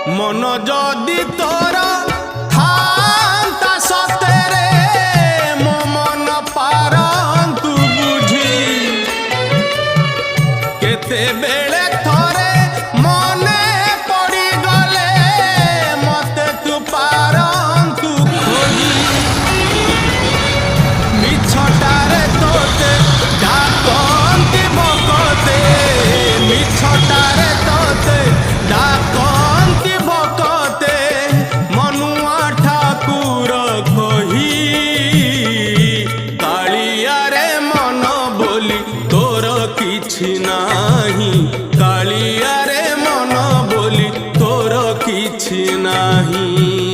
मन जदि तोर थांता सतेरे मो मन पारंतु बुझी केते बेले थोरे मने पड़ी गले मते तू पारंतु खोजी मिछटारे तोते डाकंती भकते मिछटारे तोते डाकंती भकते मनुआ ठाकुर कही कालिया रे मन बोली तोर किछि नाही कालिया रे मन बोली तोर किछि नाही।